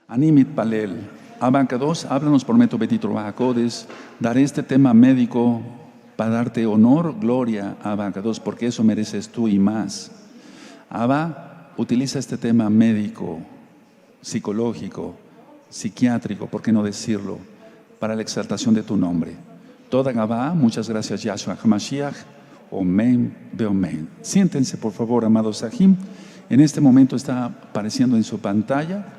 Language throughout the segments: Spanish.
Animit Palel. Abacados, háblanos por meto betitro bajacodes. Daré este tema médico para darte honor, gloria, Abacados, porque eso mereces tú y más. Abba, utiliza este tema médico, psicológico, psiquiátrico, ¿por qué no decirlo? Para la exaltación de tu nombre. Toda Gabá, muchas gracias, Yahshua HaMashiach. Omen, beomen. Siéntense, por favor, amados Sahim. En este momento está apareciendo en su pantalla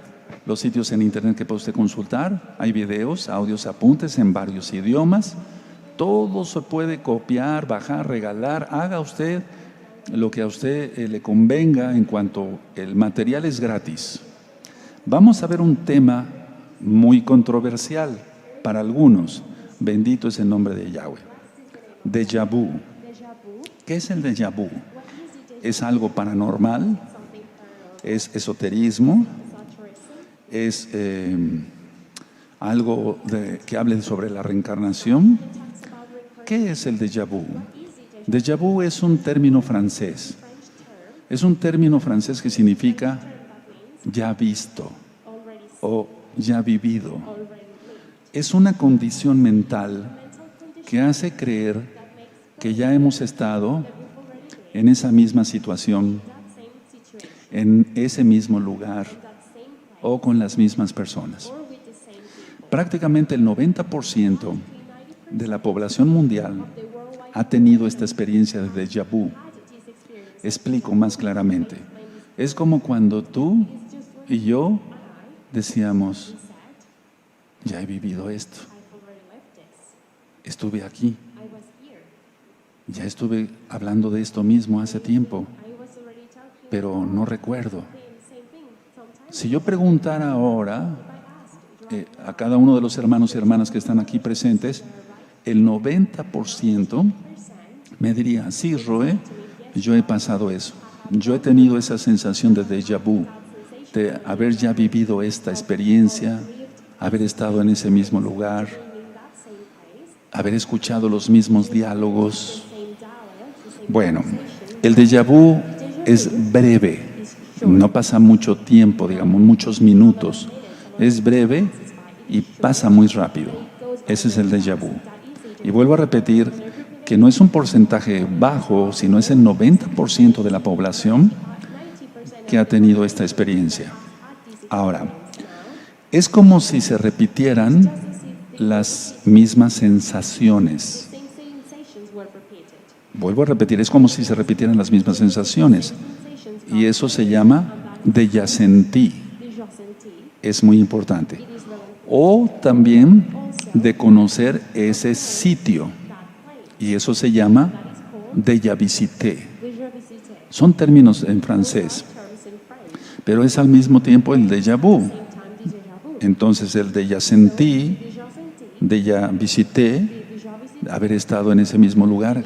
los sitios en internet que puede usted consultar. Hay videos, audios, apuntes en varios idiomas. Todo se puede copiar, bajar, regalar. Haga usted lo que a usted le convenga en cuanto el material es gratis. Vamos a ver un tema muy controversial para algunos. Bendito es el nombre de Yahweh. Déjà vu. ¿Qué es el déjà vu? ¿Es algo paranormal? ¿Es esoterismo? ¿Es algo que hable sobre la reencarnación? ¿Qué es el déjà vu? Déjà vu es un término francés. Es un término francés que significa ya visto o ya vivido. Es una condición mental que hace creer que ya hemos estado en esa misma situación, en ese mismo lugar o con las mismas personas. Prácticamente el 90% de la población mundial ha tenido esta experiencia de déjà vu. Explico más claramente. Es como cuando tú y yo decíamos, ya he vivido esto, estuve aquí, ya estuve hablando de esto mismo hace tiempo, pero no recuerdo. Si yo preguntara ahora a cada uno de los hermanos y hermanas que están aquí presentes, el 90% me diría, sí, Roe, yo he pasado eso. Yo he tenido esa sensación de déjà vu, de haber ya vivido esta experiencia, haber estado en ese mismo lugar, haber escuchado los mismos diálogos. Bueno, el déjà vu es breve, no pasa mucho tiempo, digamos, muchos minutos. Es breve y pasa muy rápido. Ese es el déjà vu. Y vuelvo a repetir que no es un porcentaje bajo, sino es el 90% de la población que ha tenido esta experiencia. Ahora, es como si se repitieran las mismas sensaciones. Vuelvo a repetir, es como si se repitieran las mismas sensaciones. Y eso se llama déjà senti. Es muy importante. O también de conocer ese sitio. Y eso se llama déjà visité. Son términos en francés. Pero es al mismo tiempo el déjà vu. Entonces el déjà senti, déjà visité, haber estado en ese mismo lugar,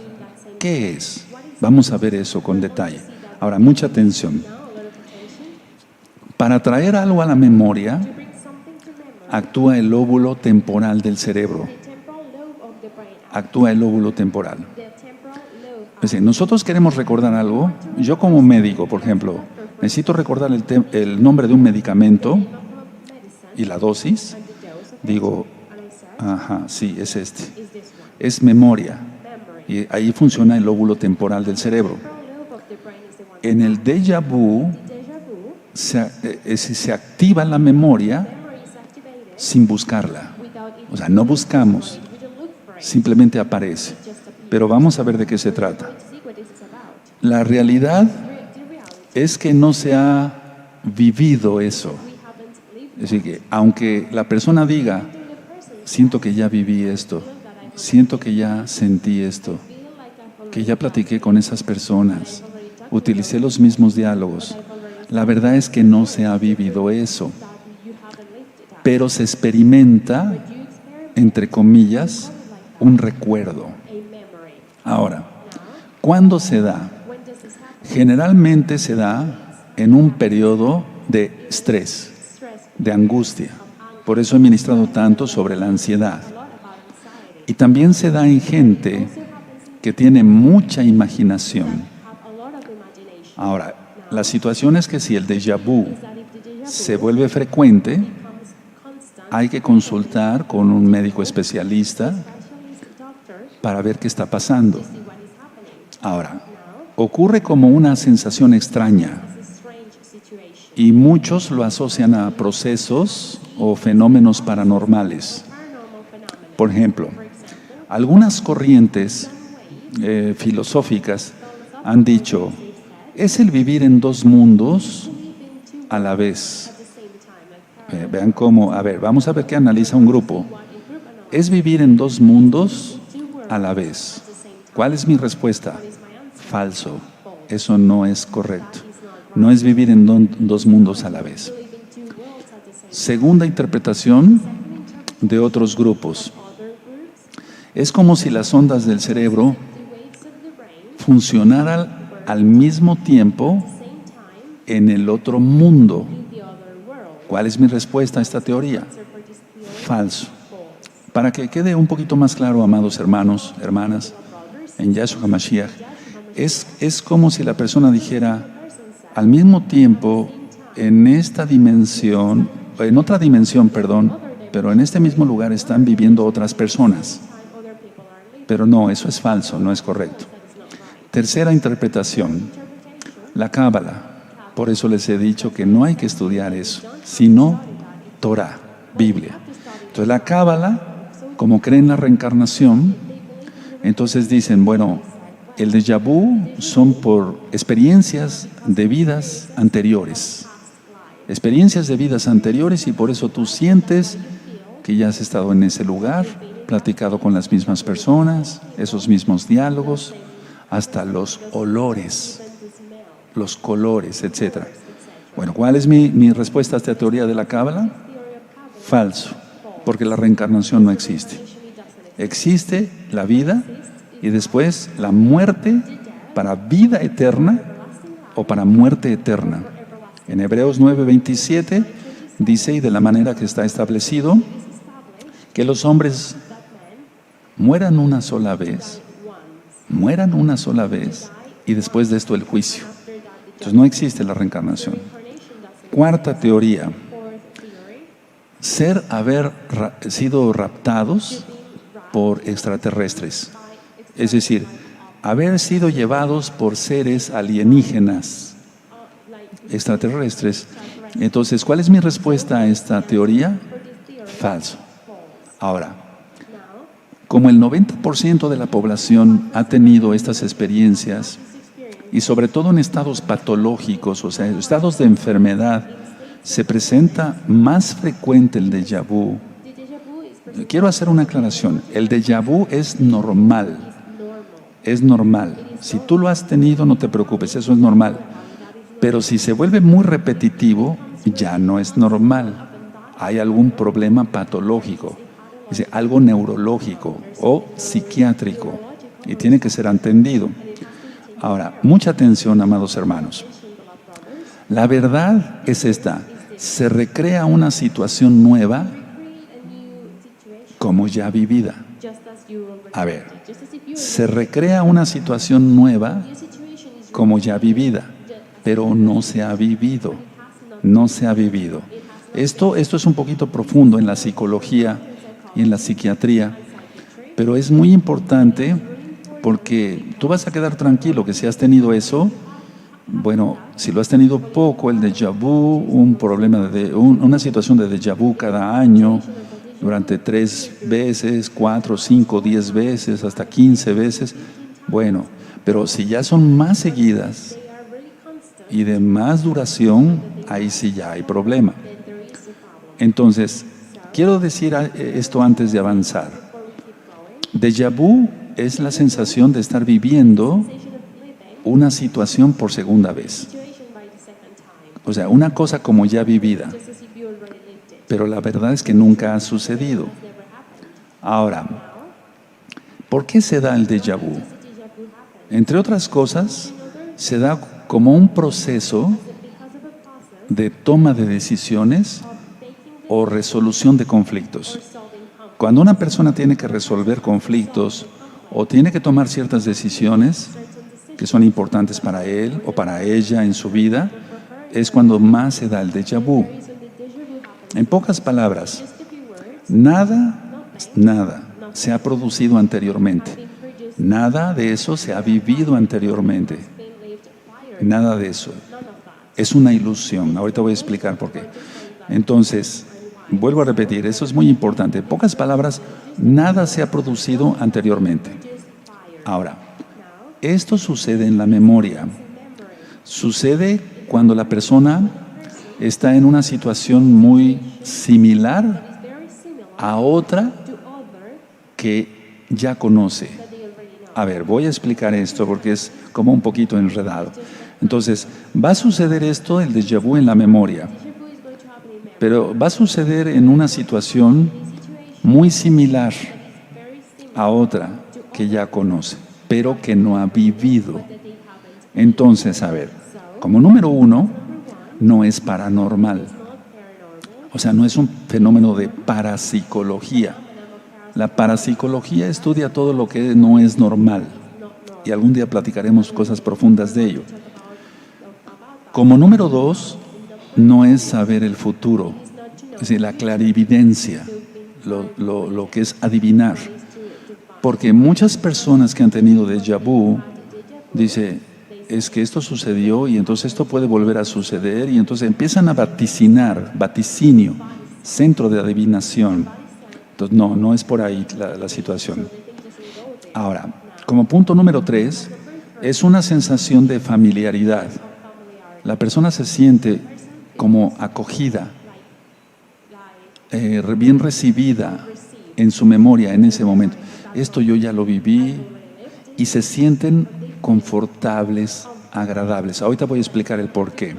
¿qué es? Vamos a ver eso con detalle. Ahora, mucha atención. Para traer algo a la memoria, actúa el lóbulo temporal del cerebro. Actúa el lóbulo temporal. Es decir, nosotros queremos recordar algo. Yo como médico, por ejemplo, necesito recordar el nombre de un medicamento y la dosis. Digo, ajá, sí, es este. Es memoria. Y ahí funciona el lóbulo temporal del cerebro. En el déjà vu se activa la memoria sin buscarla. O sea, no buscamos, simplemente aparece. Pero vamos a ver de qué se trata. La realidad es que no se ha vivido eso. Es decir, que aunque la persona diga, siento que ya viví esto, siento que ya sentí esto, que ya platiqué con esas personas, utilicé los mismos diálogos, la verdad es que no se ha vivido eso, pero se experimenta, entre comillas, un recuerdo. Ahora, ¿cuándo se da? Generalmente se da en un periodo de estrés, de angustia. Por eso he ministrado tanto sobre la ansiedad. Y también se da en gente que tiene mucha imaginación. Ahora, la situación es que si el déjà vu se vuelve frecuente, hay que consultar con un médico especialista para ver qué está pasando. Ahora, ocurre como una sensación extraña y muchos lo asocian a procesos o fenómenos paranormales. Por ejemplo, algunas corrientes filosóficas han dicho, es el vivir en dos mundos a la vez. Vean cómo, a ver, vamos a ver qué analiza un grupo. Es vivir en dos mundos a la vez. ¿Cuál es mi respuesta? Falso. Eso no es correcto. No es vivir en dos mundos a la vez. Segunda interpretación de otros grupos. Es como si las ondas del cerebro funcionaran al mismo tiempo en el otro mundo. ¿Cuál es mi respuesta a esta teoría? Falso. Para que quede un poquito más claro, amados hermanos, hermanas, en Yahshua HaMashiach, es como si la persona dijera, al mismo tiempo, en esta dimensión, en otra dimensión, perdón, pero en este mismo lugar están viviendo otras personas. Pero no, eso es falso, no es correcto. Tercera interpretación, la Cábala. Por eso les he dicho que no hay que estudiar eso, sino Torah, Biblia. Entonces la Cábala, como creen en la reencarnación, entonces dicen, bueno, el déjà vu son por experiencias de vidas anteriores. Experiencias de vidas anteriores y por eso tú sientes que ya has estado en ese lugar, platicado con las mismas personas, esos mismos diálogos, hasta los olores, los colores, etc. Bueno, ¿cuál es mi respuesta a esta teoría de la Cábala? Falso, porque la reencarnación no existe. Existe la vida y después la muerte para vida eterna o para muerte eterna. En Hebreos 9:27 dice, y de la manera que está establecido, que los hombres mueran una sola vez y después de esto el juicio. Entonces no existe la reencarnación. Cuarta teoría, haber sido raptados por extraterrestres. Es decir, haber sido llevados por seres alienígenas, extraterrestres. Entonces, ¿cuál es mi respuesta a esta teoría? Falso. Ahora, como el 90% de la población ha tenido estas experiencias, y sobre todo en estados patológicos, o sea, estados de enfermedad, se presenta más frecuente el déjà vu. Quiero hacer una aclaración. El déjà vu es normal. Es normal. Si tú lo has tenido, no te preocupes, eso es normal. Pero si se vuelve muy repetitivo, ya no es normal. Hay algún problema patológico, es decir, algo neurológico o psiquiátrico, y tiene que ser entendido. Ahora, mucha atención, amados hermanos. La verdad es esta: se recrea una situación nueva como ya vivida. A ver, se recrea una situación nueva como ya vivida, pero no se ha vivido. No se ha vivido. Esto es un poquito profundo en la psicología y en la psiquiatría, pero es muy importante porque tú vas a quedar tranquilo que si has tenido eso, bueno, si lo has tenido poco, el déjà vu, un problema una situación de déjà vu cada año, durante 3 veces, 4, 5, 10 veces, hasta 15 veces, bueno, pero si ya son más seguidas y de más duración, ahí sí ya hay problema. Entonces, quiero decir esto antes de avanzar. Déjà vu es la sensación de estar viviendo una situación por segunda vez. O sea, una cosa como ya vivida. Pero la verdad es que nunca ha sucedido. Ahora, ¿por qué se da el déjà vu? Entre otras cosas, se da como un proceso de toma de decisiones o resolución de conflictos. Cuando una persona tiene que resolver conflictos o tiene que tomar ciertas decisiones que son importantes para él o para ella en su vida, es cuando más se da el déjà vu. En pocas palabras, Nada se ha producido anteriormente. Nada de eso se ha vivido anteriormente. Nada de eso. Es una ilusión. Ahorita voy a explicar por qué. Entonces, vuelvo a repetir, eso es muy importante. En pocas palabras, nada se ha producido anteriormente. Ahora, esto sucede en la memoria. Sucede cuando la persona está en una situación muy similar a otra que ya conoce. A ver, voy a explicar esto porque es como un poquito enredado. Entonces, va a suceder esto, el déjà vu en la memoria, pero va a suceder en una situación muy similar a otra que ya conoce, pero que no ha vivido. Entonces, a ver, como número uno, no es paranormal. O sea, no es un fenómeno de parapsicología. La parapsicología estudia todo lo que no es normal. Y algún día platicaremos cosas profundas de ello. Como número dos, no es saber el futuro. Es decir, la clarividencia, lo que es adivinar. Porque muchas personas que han tenido déjà vu, dice, es que esto sucedió y entonces esto puede volver a suceder y entonces empiezan a vaticinar, vaticinio, centro de adivinación. Entonces no es por ahí la situación. Ahora, como punto número 3, es una sensación de familiaridad. La persona se siente como acogida, bien recibida en su memoria en ese momento. Esto yo ya lo viví y se sienten confortables, agradables. Ahorita voy a explicar el por qué.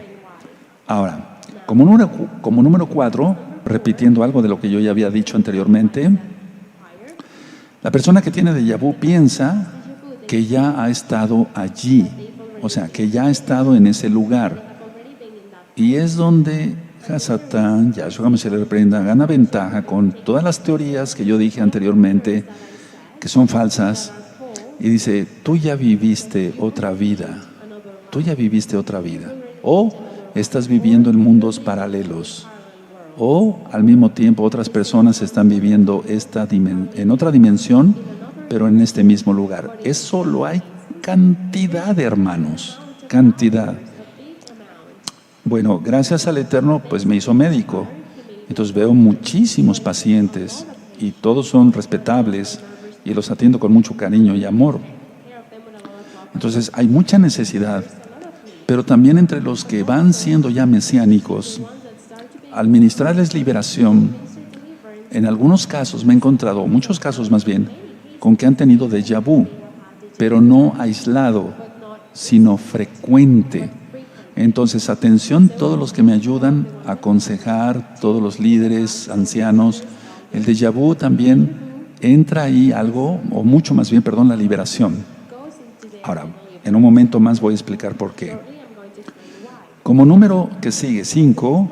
Ahora, como número 4, repitiendo algo de lo que yo ya había dicho anteriormente, la persona que tiene déjà vu piensa que ya ha estado allí, o sea, que ya ha estado en ese lugar. Y es donde Hasatán, Yahshua Mashiach le reprenda, gana ventaja con todas las teorías que yo dije anteriormente, que son falsas, y dice, tú ya viviste otra vida, tú ya viviste otra vida, o estás viviendo en mundos paralelos, o al mismo tiempo otras personas están viviendo en otra dimensión, pero en este mismo lugar. Eso lo hay cantidad de hermanos, cantidad. Bueno, gracias al Eterno, pues me hizo médico. Entonces veo muchísimos pacientes y todos son respetables y los atiendo con mucho cariño y amor. Entonces hay mucha necesidad, pero también entre los que van siendo ya mesiánicos, al ministrarles liberación, en algunos casos me he encontrado, muchos casos más bien, con que han tenido déjà vu, pero no aislado, sino frecuente. Entonces, atención todos los que me ayudan a aconsejar, todos los líderes, ancianos, el déjà vu también entra ahí algo, o mucho más bien, perdón, la liberación. Ahora, en un momento más voy a explicar por qué. Como número que sigue, 5,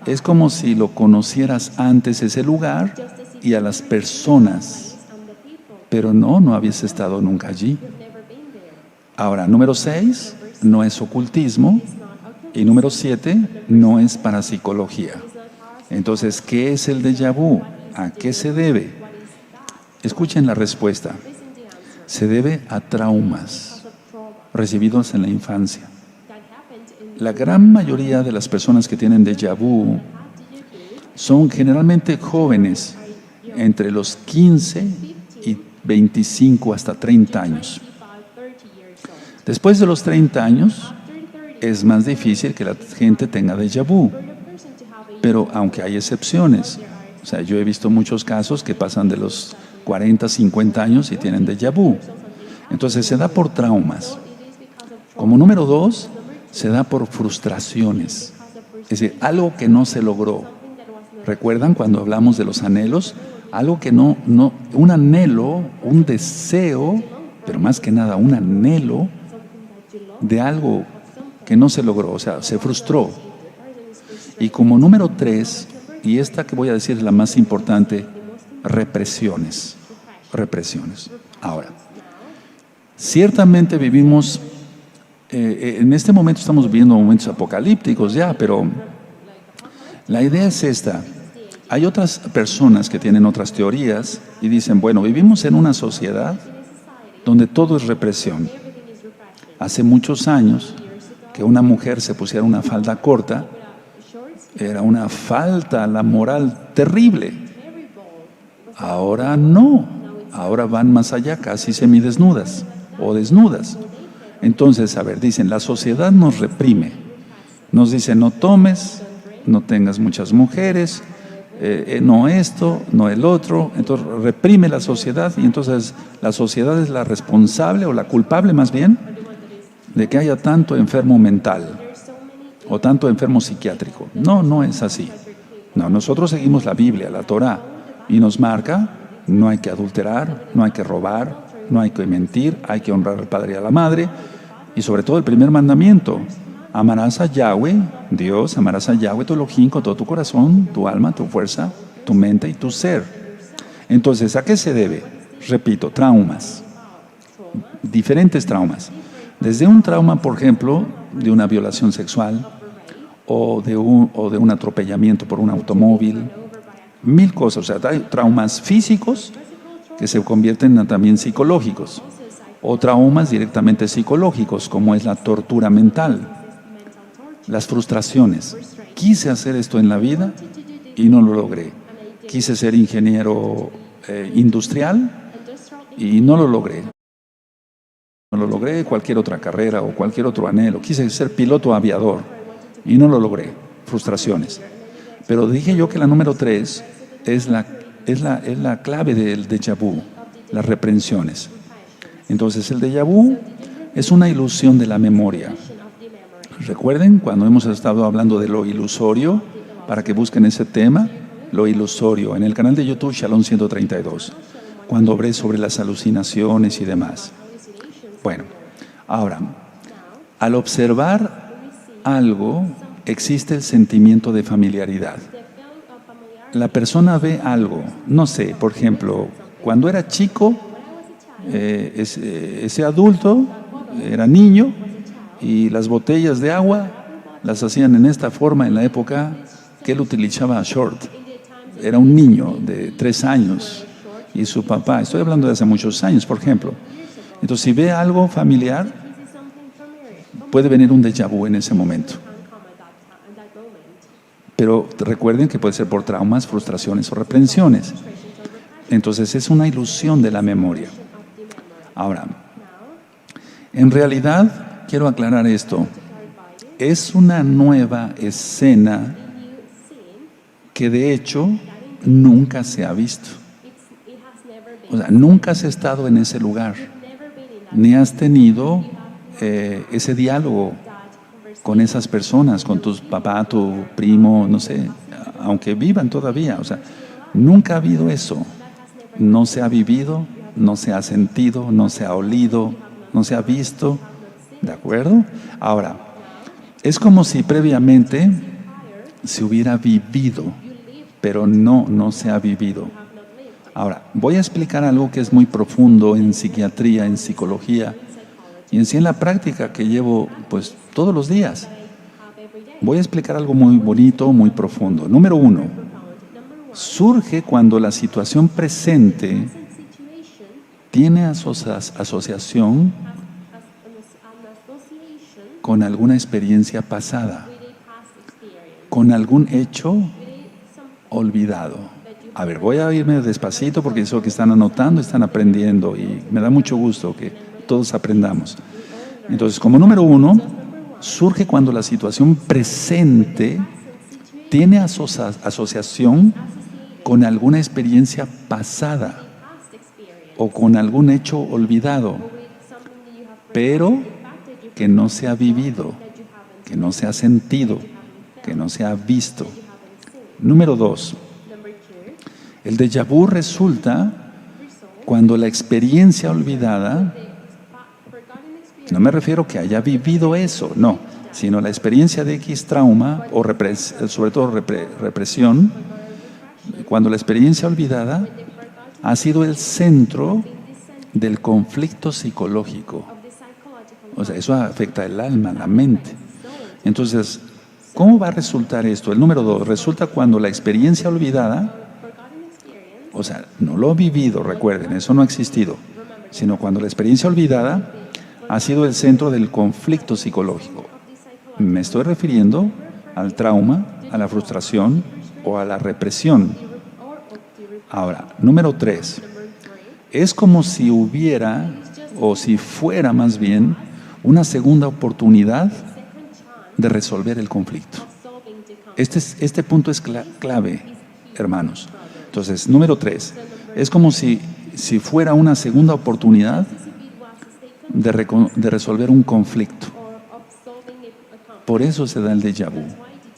es como si lo conocieras antes ese lugar y a las personas, pero no habías estado nunca allí. Ahora, número 6, no es ocultismo, y número 7, no es parapsicología. Entonces, ¿qué es el déjà vu? ¿A qué se debe? Escuchen la respuesta. Se debe a traumas recibidos en la infancia. La gran mayoría de las personas que tienen déjà vu son generalmente jóvenes, entre los 15 y 25 hasta 30 años. Después de los 30 años, es más difícil que la gente tenga déjà vu, pero aunque hay excepciones, o sea, yo he visto muchos casos que pasan de los 40, 50 años y tienen déjà vu. Entonces se da por traumas. Como número 2, se da por frustraciones, es decir, algo que no se logró. ¿Recuerdan cuando hablamos de los anhelos? Algo que un anhelo, un deseo, pero más que nada un anhelo de algo que no se logró, o sea, se frustró. Y como número 3, y esta que voy a decir es la más importante, represiones. Ahora, ciertamente vivimos, en este momento estamos viviendo momentos apocalípticos ya, pero la idea es esta. Hay otras personas que tienen otras teorías y dicen, bueno, vivimos en una sociedad donde todo es represión. Hace muchos años que una mujer se pusiera una falda corta era una falta a la moral terrible. Ahora no, ahora van más allá, casi semidesnudas o desnudas. Entonces, a ver, dicen, la sociedad nos reprime, nos dice no tomes, no tengas muchas mujeres, no esto, no el otro, entonces reprime la sociedad y entonces la sociedad es la responsable o la culpable más bien de que haya tanto enfermo mental o tanto enfermo psiquiátrico. No, no es así. No, nosotros seguimos la Biblia, la Torá, y nos marca, no hay que adulterar, no hay que robar, no hay que mentir, hay que honrar al padre y a la madre, y sobre todo el primer mandamiento, amarás a Yahweh, Dios, amarás a Yahweh tu Elohim con todo tu corazón, tu alma, tu fuerza, tu mente y tu ser. Entonces, ¿a qué se debe? Repito, traumas, diferentes traumas. Desde un trauma, por ejemplo, de una violación sexual o de un atropellamiento por un automóvil, mil cosas. O sea, hay traumas físicos que se convierten también psicológicos o traumas directamente psicológicos, como es la tortura mental, las frustraciones. Quise hacer esto en la vida y no lo logré. Quise ser ingeniero industrial y no lo logré. No lo logré, cualquier otra carrera o cualquier otro anhelo. Quise ser piloto aviador y no lo logré. Frustraciones. Pero dije yo que la número 3 es la clave del déjà vu, las reprensiones. Entonces el déjà vu es una ilusión de la memoria. Recuerden cuando hemos estado hablando de lo ilusorio, para que busquen ese tema, lo ilusorio, en el canal de YouTube Shalom 132, cuando hablé sobre las alucinaciones y demás. Bueno, ahora, al observar algo, existe el sentimiento de familiaridad. La persona ve algo, no sé, por ejemplo, cuando era chico, ese adulto era niño y las botellas de agua las hacían en esta forma en la época que él utilizaba short. Era un niño de 3 años y su papá, estoy hablando de hace muchos años, por ejemplo. Entonces, si ve algo familiar, puede venir un déjà vu en ese momento. Pero recuerden que puede ser por traumas, frustraciones o reprensiones. Entonces, es una ilusión de la memoria. Ahora, en realidad, quiero aclarar esto. Es una nueva escena que de hecho nunca se ha visto. O sea, nunca has estado en ese lugar, ni has tenido ese diálogo con esas personas, con tu papá, tu primo, no sé, aunque vivan todavía. O sea, nunca ha habido eso. No se ha vivido, no se ha sentido, no se ha olido, no se ha visto. ¿De acuerdo? Ahora, es como si previamente se hubiera vivido, pero no se ha vivido. Ahora, voy a explicar algo que es muy profundo en psiquiatría, en psicología y en sí en la práctica que llevo pues todos los días. Voy a explicar algo muy bonito, muy profundo. Número 1, surge cuando la situación presente tiene asociación con alguna experiencia pasada, con algún hecho olvidado. A ver, voy a irme despacito porque eso que están anotando, están aprendiendo y me da mucho gusto que todos aprendamos. Entonces, como número 1, surge cuando la situación presente tiene asociación con alguna experiencia pasada o con algún hecho olvidado, pero que no se ha vivido, que no se ha sentido, que no se ha visto. Número 2, el déjà vu resulta cuando la experiencia olvidada, no me refiero que haya vivido eso, no, sino la experiencia de X trauma o sobre todo represión, cuando la experiencia olvidada ha sido el centro del conflicto psicológico. O sea, eso afecta el alma, la mente. Entonces, ¿Cómo va a resultar esto? El número 2, resulta cuando la experiencia olvidada, o sea, no lo he vivido, recuerden, eso no ha existido, sino cuando la experiencia olvidada ha sido el centro del conflicto psicológico. Me estoy refiriendo al trauma, a la frustración o a la represión. Ahora, número 3, es como si hubiera, o si fuera más bien, una segunda oportunidad de resolver el conflicto. Este punto es clave, hermanos. Entonces, número 3, es como si fuera una segunda oportunidad de resolver un conflicto. Por eso se da el déjà vu.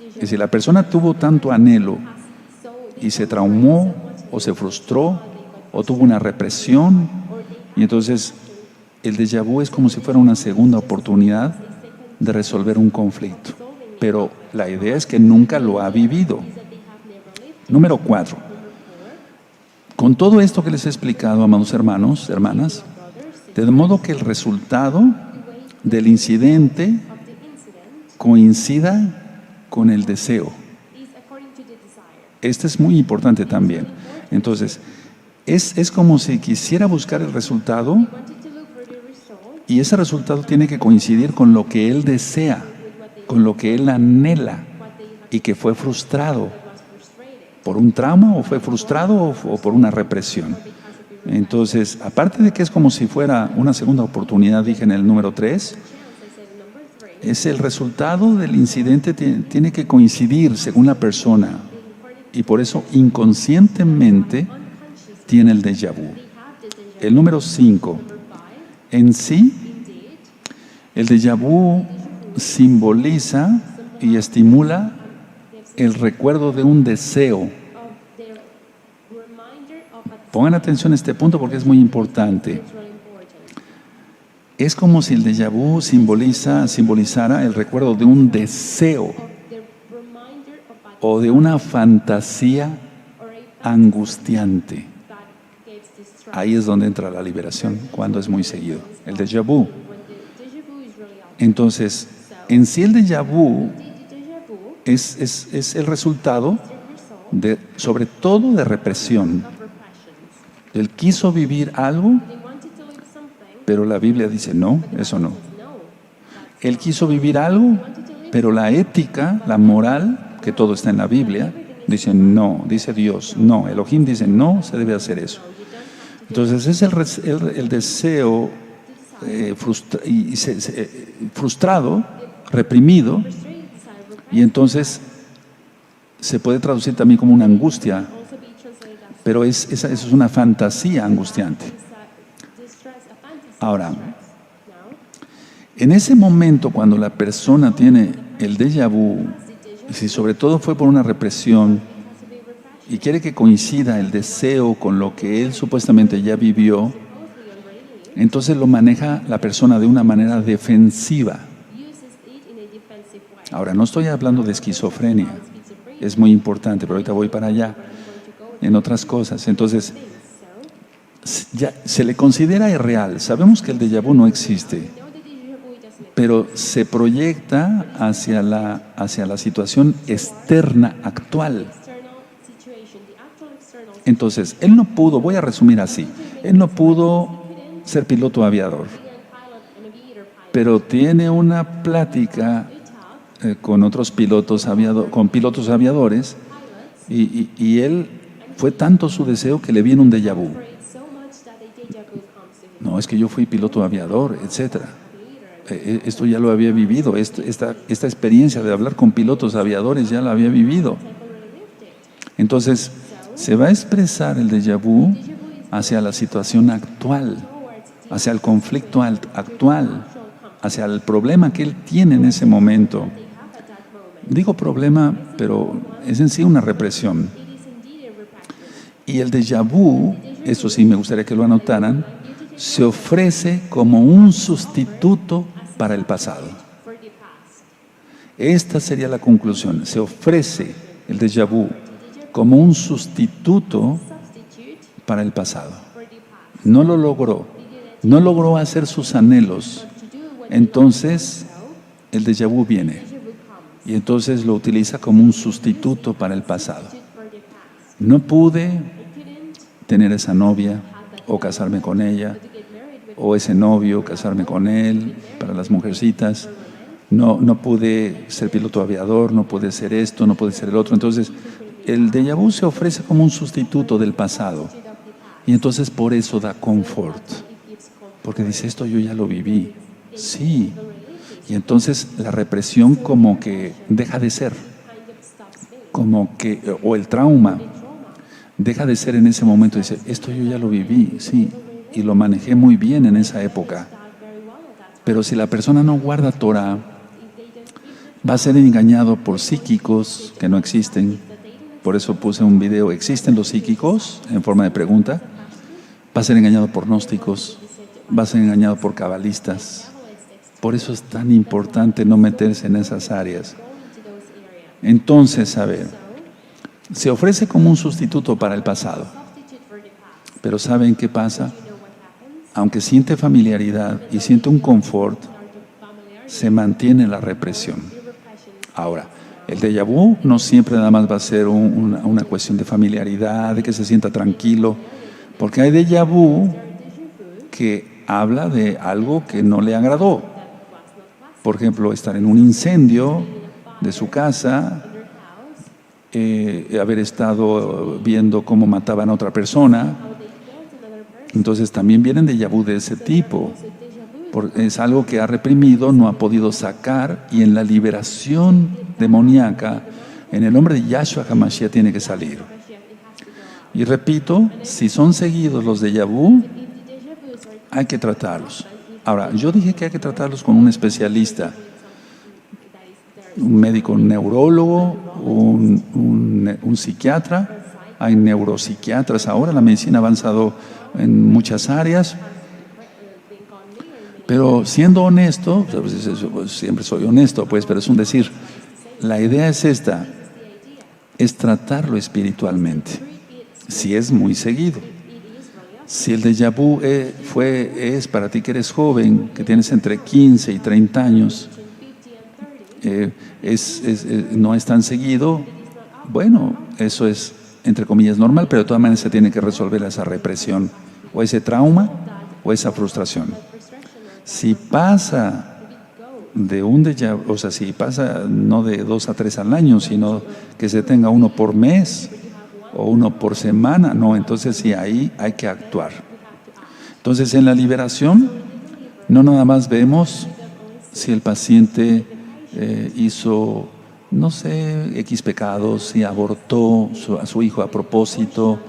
Es decir, la persona tuvo tanto anhelo y se traumó o se frustró o tuvo una represión, y entonces el déjà vu es como si fuera una segunda oportunidad de resolver un conflicto. Pero la idea es que nunca lo ha vivido. Número 4. Con todo esto que les he explicado, amados hermanos, hermanas, de modo que el resultado del incidente coincida con el deseo. Este es muy importante también. Entonces, es como si quisiera buscar el resultado y ese resultado tiene que coincidir con lo que él desea, con lo que él anhela y que fue frustrado por un trauma o fue frustrado o por una represión. Entonces, aparte de que es como si fuera una segunda oportunidad, dije en el número 3, es el resultado del incidente tiene que coincidir según la persona y por eso inconscientemente tiene el déjà vu. El número 5, en sí, el déjà vu simboliza y estimula el recuerdo de un deseo. Pongan atención a este punto porque es muy importante. Es como si el déjà vu simbolizara el recuerdo de un deseo o de una fantasía angustiante. Ahí es donde entra la liberación, cuando es muy seguido, el déjà vu. Entonces, en sí el déjà vu es el resultado sobre todo de represión. Él quiso vivir algo, pero la Biblia dice no, eso no. Él quiso vivir algo, pero la ética, la moral, que todo está en la Biblia, dice no, dice Dios, no. Elohim dice no, se debe hacer eso. Entonces es el deseo frustrado, reprimido, y entonces se puede traducir también como una angustia, pero eso es una fantasía angustiante. Ahora, en ese momento cuando la persona tiene el déjà vu, si sobre todo fue por una represión y quiere que coincida el deseo con lo que él supuestamente ya vivió, entonces lo maneja la persona de una manera defensiva. Ahora, no estoy hablando de esquizofrenia, es muy importante, pero ahorita voy para allá, en otras cosas. Entonces, ya se le considera irreal. Sabemos que el déjà vu no existe, pero se proyecta hacia la situación externa actual. Entonces, él no pudo, voy a resumir así, él no pudo ser piloto aviador, pero tiene una plática con otros pilotos aviadores y él fue tanto su deseo que le viene un déjà vu. No, es que yo fui piloto aviador, etcétera. Esto ya lo había vivido, esta experiencia de hablar con pilotos aviadores ya la había vivido. Entonces, se va a expresar el déjà vu hacia la situación actual, hacia el conflicto actual, hacia el problema que él tiene en ese momento. Digo problema, pero es en sí una represión. Y el déjà vu, eso sí me gustaría que lo anotaran, se ofrece como un sustituto para el pasado. Esta sería la conclusión. Se ofrece el déjà vu como un sustituto para el pasado. No lo logró hacer sus anhelos. Entonces, el déjà vu viene. Y entonces lo utiliza como un sustituto para el pasado. No pude tener esa novia o casarme con ella, o ese novio, casarme con él, para las mujercitas. No pude ser piloto aviador, no pude ser esto, no pude ser el otro. Entonces, el déjà vu se ofrece como un sustituto del pasado. Y entonces por eso da confort. Porque dice, esto yo ya lo viví. Sí. Y entonces la represión como que deja de ser. Como que, o el trauma, deja de ser en ese momento. Dice, esto yo ya lo viví, sí. Y lo manejé muy bien en esa época. Pero si la persona no guarda Torah, va a ser engañado por psíquicos que no existen. Por eso puse un video, ¿existen los psíquicos? En forma de pregunta. Va a ser engañado por gnósticos, va a ser engañado por cabalistas. Por eso es tan importante no meterse en esas áreas. Entonces, a ver, se ofrece como un sustituto para el pasado. Pero ¿saben qué pasa? Aunque siente familiaridad y siente un confort, se mantiene la represión. Ahora, el déjà vu no siempre nada más va a ser una cuestión de familiaridad, de que se sienta tranquilo, porque hay déjà vu que habla de algo que no le agradó. Por ejemplo, estar en un incendio de su casa, haber estado viendo cómo mataban a otra persona. Entonces también vienen déjà vu de ese tipo. Es algo que ha reprimido, no ha podido sacar, y en la liberación demoníaca, en el nombre de Yahshua HaMashiach tiene que salir. Y repito, si son seguidos los déjà vu, hay que tratarlos. Ahora, yo dije que hay que tratarlos con un especialista, un médico, un neurólogo, un psiquiatra. Hay neuropsiquiatras ahora, la medicina ha avanzado en muchas áreas. Pero siendo honesto, siempre soy honesto, pues, pero es un decir, la idea es esta, es tratarlo espiritualmente, si es muy seguido. Si el déjà vu es para ti que eres joven, que tienes entre 15 y 30 años, no es tan seguido, bueno, eso es, entre comillas, normal, pero de todas maneras se tiene que resolver esa represión, o ese trauma, o esa frustración. Si pasa de un déjà vu, o sea, si pasa no de 2 a 3 al año, sino que se tenga uno por mes o uno por semana, no, entonces sí, ahí hay que actuar. Entonces, en la liberación, no nada más vemos si el paciente hizo, no sé, X pecados, si abortó a su hijo a propósito,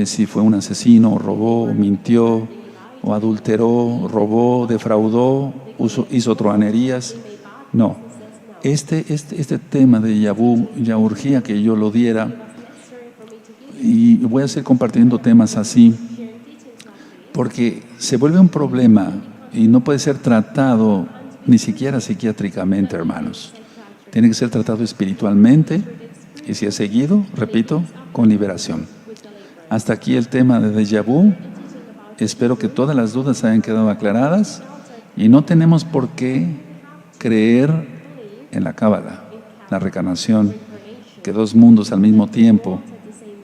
si fue un asesino, robó, mintió, o adulteró, robó, defraudó, hizo truhanerías. No. Este tema de déjà vu ya urgía que yo lo diera, y voy a seguir compartiendo temas así, porque se vuelve un problema y no puede ser tratado ni siquiera psiquiátricamente, hermanos. Tiene que ser tratado espiritualmente, y si es seguido, repito, con liberación. Hasta aquí el tema de déjà vu. Espero que todas las dudas hayan quedado aclaradas, y no tenemos por qué creer en la Cábala, la reencarnación, que 2 mundos al mismo tiempo,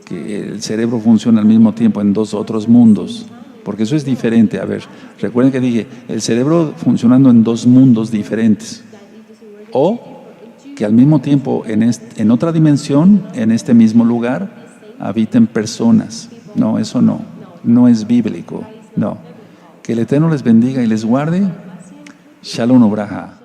que el cerebro funciona al mismo tiempo en 2 otros mundos, porque eso es diferente. A ver, recuerden que dije, el cerebro funcionando en 2 mundos diferentes, o que al mismo tiempo en otra dimensión, en este mismo lugar, habiten personas. No, eso no es bíblico, no. Que el Eterno les bendiga y les guarde. Shalom Obraja.